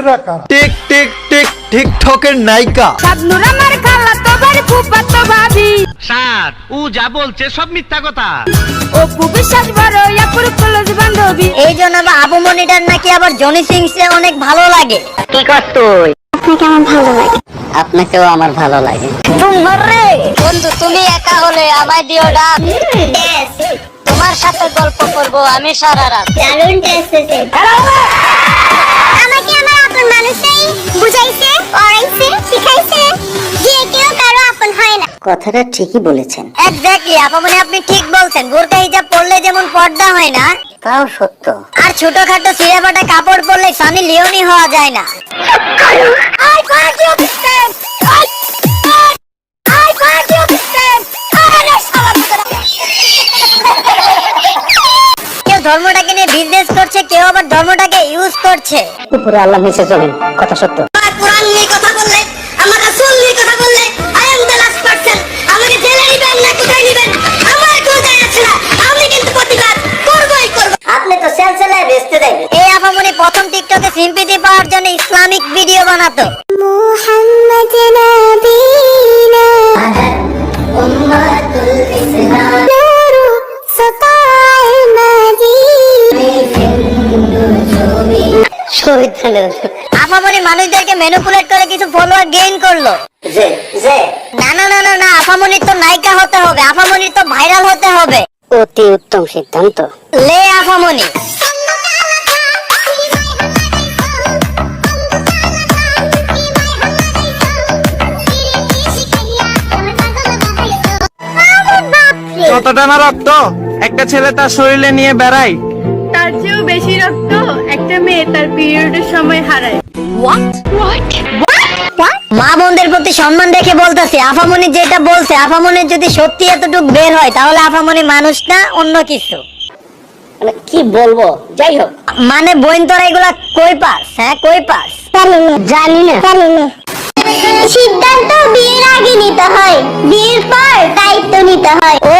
এরা কারা? Tick tick tick টিকটকের নায়িকা শাবনুর আমার খালা তো বাড়ি ফুফাতো ভাবি স্যার ও যা বলছে সব মিথ্যা কথা। অপু বিশ্বাস বড় ইয়াপুর কলেজ বান্ধবী। এই জন্য আবু মনিটার নাকি আবার জনি সিং সে অনেক ভালো লাগে। কি কর তুই? আপনাকে আমার ভালো লাগে। আপনাকেও আমার ভালো লাগে। তোমারে বন্ধু তুমি একা হলে আমায় দিও ডাক। তোমার সাথে গল্প করব আমি সারা রাত। দারুণ টেস্ট এসেছে। আমাকে আমার আপন মানুষই বুঝাইছে, পড়াইছে, শিখাইছে যে কেউ কারো আপন হয় না। কথাটা ঠিকই বলেছেন। এক্স্যাক্টলি আপামনি আপনি ঠিক বলছেন। বোরকা হিজাব পরলে যেমন পর্দা হয় না, তাও সত্য। আর ছোটখাটো ছিঁড়াফাটা কাপড় পরলে সানি লিওনি হওয়া যায় না। কেউ ধর্মটাকে নিয়ে বিজনেস করছে, কেউ আবার ধর্মটাকে ইউজ করছে। উপরে আল্লাহ নিচে জমিন, কথা সত্য। কোরআন নিয়ে কথা বললে, আমার রাসূল নিয়ে কথা বললে, I am the last person. আমাকে জেলে নিবেন না কোথায় নিবেন আমার কোনো যায় আসে না। আমি কিন্তু প্রতিবাদ করবই করব। আপনি তো সেলসেলায় বেচতে দেবেন। এই আপামনি প্রথম টিকটকে সিম্পিতি পাওয়ার জন্য ইসলামিক ভিডিও বানাতো। মুহাম্মদ নবীনা উম্মাতুল ইসলাম নূরু সাতায়ে মাদিনা। আপামনি মানুষদেরকে ম্যানিপুলেট করে কিছু ফলোয়ার গেইন করলো। না না না না না, আপামনির তো নায়িকা হতে হবে, আপামনির তো ভাইরাল হতে হবে। অতি উত্তম সিদ্ধান্ত। লে আপামনি কতটা না রক্ত একটা ছেলে তার শরীরে নিয়ে বেড়ায়, তার চেয়েও বেশি রক্ত একটা মেয়ে তার পিরিয়ডের সময় হারায়। মা বোনদের প্রতি সম্মান রেখে বলতেছি, আপামনি যেটা বলছে, আপামনির যদি সত্যি এতটুক বের হয় তাহলে আপামনি মানুষ না অন্য কিছু। কি বলবো, যাই হোক, মানে বোন তোরা এগুলা কই পাস? হ্যাঁ কই পাস? জানি না। সিদ্ধান্ত বিয়ের আগে নিতে হয়, বিয়ের পর দায়িত্ব নিতে হয়। ও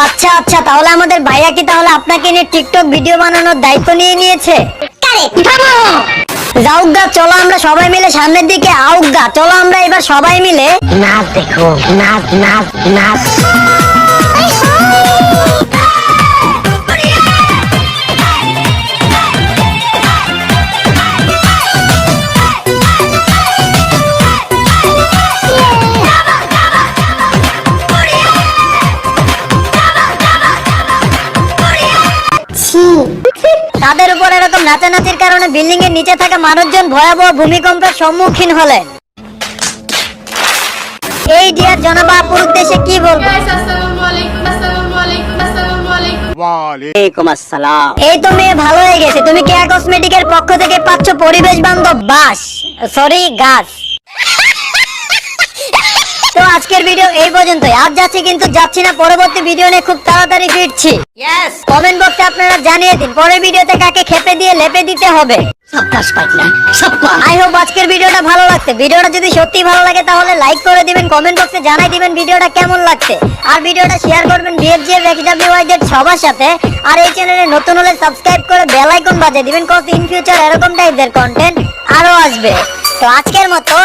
আচ্ছা আচ্ছা, তাহলে আমাদের ভাইয়া কি তাহলে আপনাকে নিয়ে টিকটক ভিডিও বানানোর দায়িত্ব নিয়ে নিয়েছে? যাওগা, চলো আমরা সবাই মিলে সামনের দিকে আউগা। চলো আমরা এবার সবাই মিলে নাচ দেখো, নাচ নাচ নাচ। তাদের উপর এরকম নাচানাচির কারণে বিল্ডিং এর নিচে থাকা মানুষজন ভয়াবহ ভূমিকম্পের সম্মুখীন হলেন। এই ডিয়ার জনাব আপুর উদ্দেশ্যে কি বলবো? এই তো মেয়ে ভালো হয়ে গেছে। তুমি কেয়া কসমেটিকের পক্ষ থেকে পাচ্ছ পরিবেশ বান্ধব বাস, সরি গাছ। তো আজকের ভিডিও এই পর্যন্তই। আজ যাচ্ছি কিন্তু যাচ্ছি না, পরবর্তী ভিডিও নিয়ে খুব তাড়াতাড়ি ফিরছি। কমেন্ট বক্সে আপনারা জানিয়ে দিন পরের ভিডিওতে কাকে খেপে দিয়ে লেপে দিতে হবে। আই হোপ আজকের ভিডিওটা ভালো লাগছে। ভিডিওটা যদি সত্যি ভালো লাগে তাহলে লাইক করে দিবেন, কমেন্ট বক্সে জানাই দিবেন ভিডিওটা কেমন লাগছে। আর ভিডিওটা শেয়ার করবেন বিএফজিএফ এক্সডব্লিউআইদের সবার সাথে। আর এই চ্যানেলে নতুন হলে সাবস্ক্রাইব করে বেল আইকন বাজিয়ে দিবেন, কজ ইন ফিউচার এরকম টাইপের কন্টেন্ট আরো আসবে। তো আজকের মতো